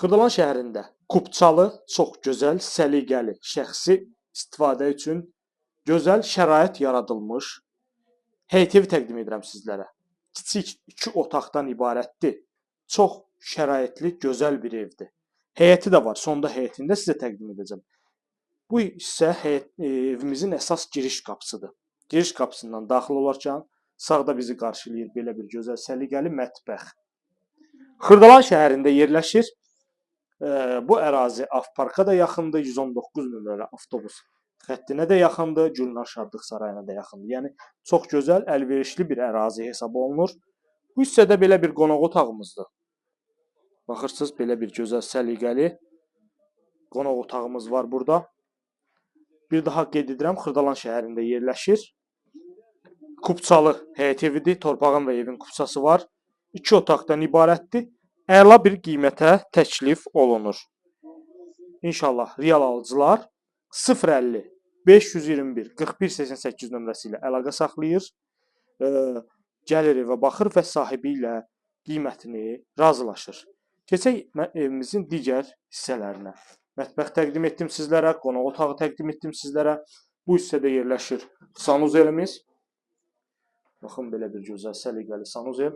Xırdalan şəhərində Kupçalı, çox gözəl, səliqəli, şəxsi istifadə üçün gözəl şərait yaradılmış həyət evi təqdim edirəm sizlərə. Kiçik 2 otaqdan ibarətdir. Çox şəraitli, gözəl bir evdir. Həyəti də var. Sonda həyətini də sizə təqdim edəcəm. Bu isə evimizin əsas giriş qapısıdır. Giriş qapısından daxil olarkən sağda bizi qarşılayır belə bir gözəl, səliqəli mətbəx. Xırdalan şəhərində yerləşir. Bu ərazi Avparka da yaxındır, 119 nömrəli avtobus xəttinə də yaxındır, Gülnar Şadlıq sarayına da yaxındır. Yəni çox gözəl, əlverişli bir ərazi hesab olunur. Bu hissədə belə bir qonaq otağımızdır. Baxırsınız, belə bir gözəl, səliqəli qonaq otağımız var burada. Bir daha qeyd edirəm, Xırdalan şəhərində yerləşir. Kupçalı həyət evidir, torpağın və evin kupçası var. 2 otaqdan ibarətdir. Əla bir qiymətə təklif olunur. İnşallah real alıcılar 050 521 4188 nömrəsi ilə əlaqə saxlayır. Gəlir evə baxır və sahibi ilə qiymətini razılaşır. Keçək evimizin digər hissələrinə. Mətbəx təqdim etdim sizlərə, qonaq otağı təqdim etdim sizlərə. Bu hissədə yerləşir sanuzelimiz. Baxın, belə bir gözəl, səliqəli sanuzel.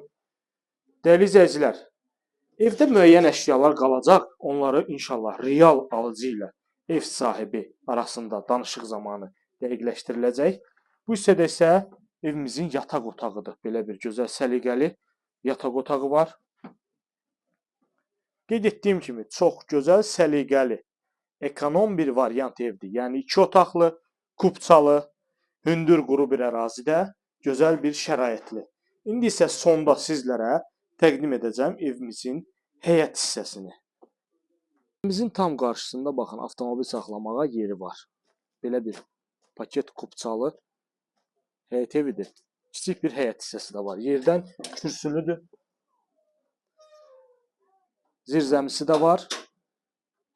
Dəyərli izləyicilər, evdə müəyyən əşyalar qalacaq. Onları inşallah real alıcı ilə ev sahibi arasında danışıq zamanı dəqiqləşdiriləcək. Bu hissədə isə evimizin yataq otağıdır. Belə bir gözəl, səliqəli yataq otağı var. Qeyd etdiyim kimi, çox gözəl, səliqəli, ekonom bir variant evdir. Yəni 2 otaqlı, kupçalı, hündür quru bir ərazidə gözəl bir şəraitli. İndi isə sonda sizlərə təqdim edəcəm evimizin həyət hissəsini. Evimizin tam qarşısında baxın, avtomobil saxlamağa yeri var. Belə bir paket kupçalı həyət evidir. Kiçik bir həyət hissəsi də var. Yerdən kürsülüdür. Zirzəmisi də var.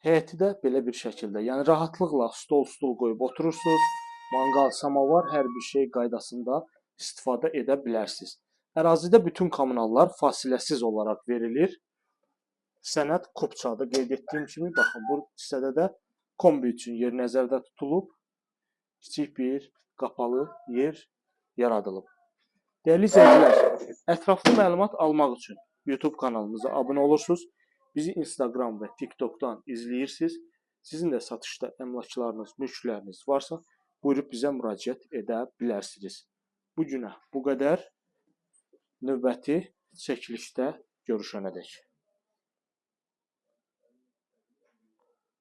Həyəti də belə bir şəkildə. Yəni rahatlıqla stol qoyub oturursunuz. Manqal, samavar, hər bir şey qaydasında istifadə edə bilərsiniz. Ərazidə bütün kommunallar fasiləsiz olaraq verilir. Sənəd kupçadır. Qeyd etdiyim kimi, baxın, bu hissədə də kombi üçün yer nəzərdə tutulub. Kiçik bir qapalı yer yaradılıb. Dəyərli izləyicilər, ətraflı məlumat almaq üçün YouTube kanalımıza abunə olursunuz. Bizi Instagram və TikTokdan izləyirsiniz. Sizin də satışda əmlaklarınız, mülkləriniz varsa, buyurub bizə müraciət edə bilərsiniz. Bu günə bu qədər. Növbəti çəkilişdə görüşənədək.